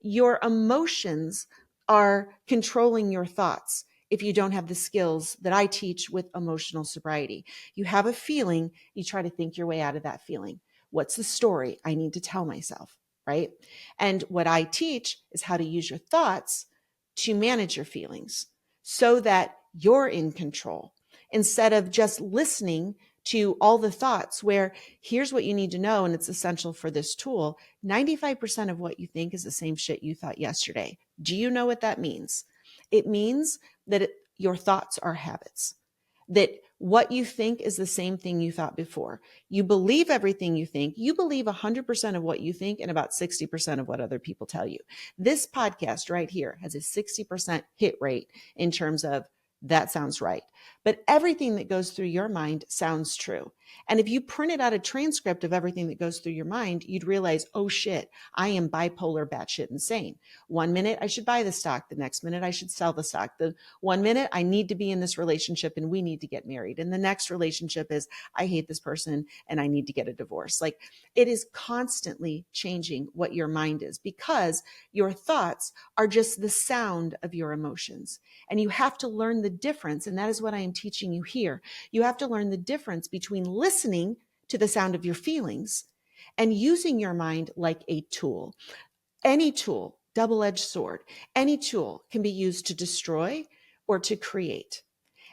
Your emotions are controlling your thoughts if you don't have the skills that I teach with emotional sobriety. You have a feeling, you try to think your way out of that feeling. What's the story I need to tell myself, right? And what I teach is how to use your thoughts to manage your feelings so that you're in control instead of just listening to all the thoughts where here's what you need to know. And it's essential for this tool. 95% of what you think is the same shit you thought yesterday. Do you know what that means? It means that your thoughts are habits, that what you think is the same thing you thought before. You believe everything you think. You believe 100% of what you think and about 60% of what other people tell you. This podcast right here has a 60% hit rate in terms of that sounds right. But everything that goes through your mind sounds true. And if you printed out a transcript of everything that goes through your mind, you'd realize, oh shit, I am bipolar batshit insane. 1 minute I should buy the stock. The next minute I should sell the stock. The 1 minute I need to be in this relationship and we need to get married. And the next relationship is I hate this person and I need to get a divorce. Like it is constantly changing what your mind is because your thoughts are just the sound of your emotions. And you have to learn the difference. And that is what I am teaching you here. You have to learn the difference between listening to the sound of your feelings and using your mind like a tool. Any tool, double-edged sword, any tool can be used to destroy or to create.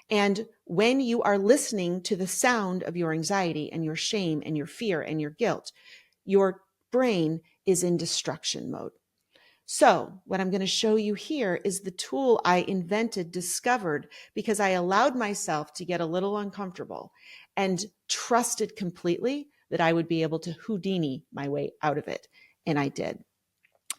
And when you are listening to the sound of your anxiety and your shame and your fear and your guilt, your brain is in destruction mode. So what I'm going to show you here is the tool I invented, discovered, because I allowed myself to get a little uncomfortable and trusted completely that I would be able to Houdini my way out of it. And I did.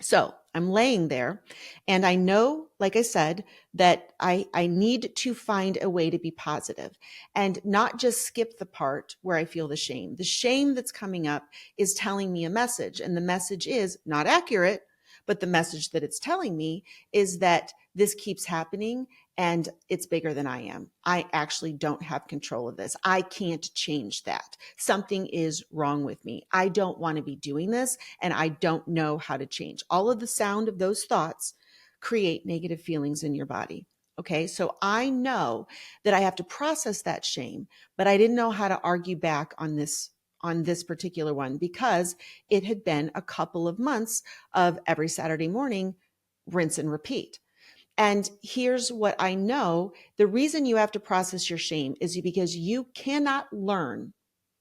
So I'm laying there and I know, like I said, that I need to find a way to be positive and not just skip the part where I feel the shame. The shame that's coming up is telling me a message, and the message is not accurate, but the message that it's telling me is that this keeps happening and it's bigger than I am. I actually don't have control of this. I can't change that. Something is wrong with me. I don't want to be doing this and I don't know how to change. All of the sound of those thoughts create negative feelings in your body. Okay, so I know that I have to process that shame, but I didn't know how to argue back on this particular one because it had been a couple of months of every Saturday morning, rinse and repeat. And here's what I know. The reason you have to process your shame is because you cannot learn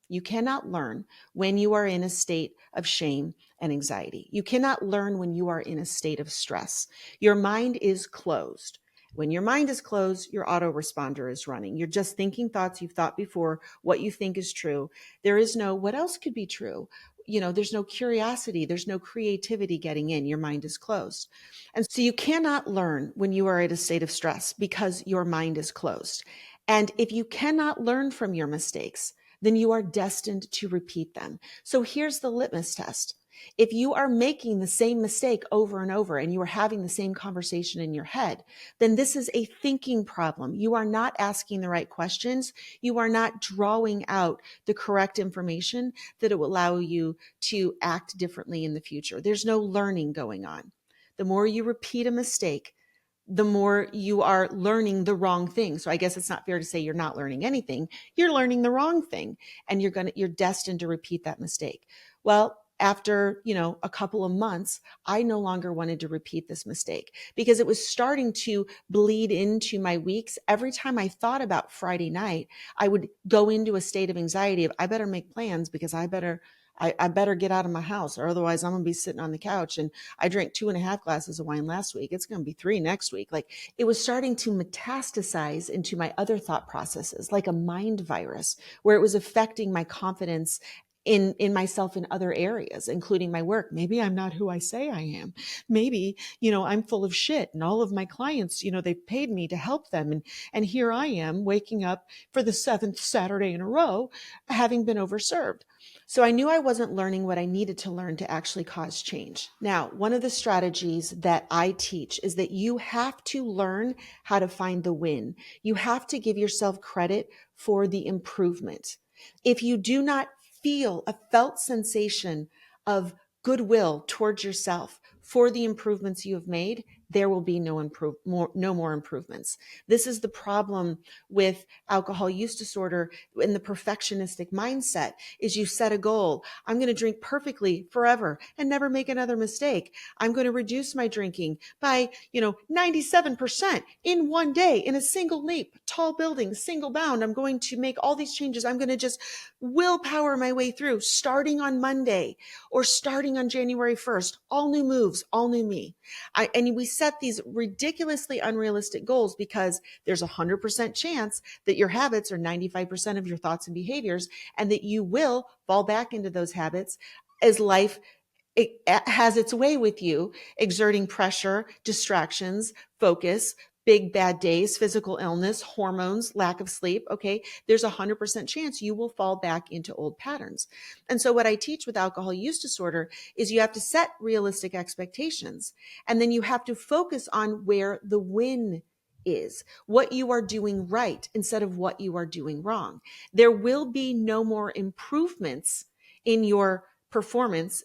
when you are in a state of shame and anxiety. You cannot learn when you are in a state of stress. Your mind is closed. When your mind is closed, your autoresponder is running. You're just thinking thoughts you've thought before, what you think is true. There is no what else could be true. There's no curiosity. There's no creativity getting in. Your mind is closed. And so you cannot learn when you are at a state of stress because your mind is closed. And if you cannot learn from your mistakes, then you are destined to repeat them. So here's the litmus test. If you are making the same mistake over and over and you are having the same conversation in your head, then this is a thinking problem. You are not asking the right questions. You are not drawing out the correct information that will allow you to act differently in the future. There's no learning going on. The more you repeat a mistake, the more you are learning the wrong thing. So I guess it's not fair to say you're not learning anything. You're learning the wrong thing and you're destined to repeat that mistake. Well, after, a couple of months, I no longer wanted to repeat this mistake because it was starting to bleed into my weeks. Every time I thought about Friday night, I would go into a state of anxiety of I better make plans because I better get out of my house or otherwise I'm going to be sitting on the couch. And I drank 2.5 glasses of wine last week. It's going to be 3 next week. Like it was starting to metastasize into my other thought processes, like a mind virus, where it was affecting my confidence in myself in other areas, including my work. Maybe I'm not who I say I am. Maybe, I'm full of shit and all of my clients, they've paid me to help them. And here I am waking up for the 7th Saturday in a row, having been overserved. So I knew I wasn't learning what I needed to learn to actually cause change. Now, one of the strategies that I teach is that you have to learn how to find the win. You have to give yourself credit for the improvement. If you do not feel a felt sensation of goodwill towards yourself for the improvements you have made, there will be no more improvements. This is the problem with alcohol use disorder and the perfectionistic mindset is you set a goal. I'm going to drink perfectly forever and never make another mistake. I'm going to reduce my drinking by, 97% in one day in a single leap, tall building, single bound. I'm going to make all these changes. I'm going to just willpower my way through starting on Monday or starting on January 1st, all new moves, all new me. And we set these ridiculously unrealistic goals because there's 100% chance that your habits are 95% of your thoughts and behaviors, and that you will fall back into those habits as life has its way with you, exerting pressure, distractions, focus, big bad days, physical illness, hormones, lack of sleep. Okay. There's 100% chance you will fall back into old patterns. And so what I teach with alcohol use disorder is you have to set realistic expectations, and then you have to focus on where the win is, what you are doing right instead of what you are doing wrong. There will be no more improvements in your performance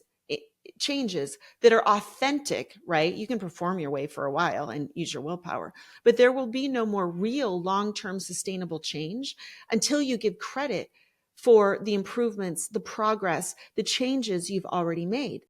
changes that are authentic, right? You can perform your way for a while and use your willpower, but there will be no more real long-term sustainable change until you give credit for the improvements, the progress, the changes you've already made.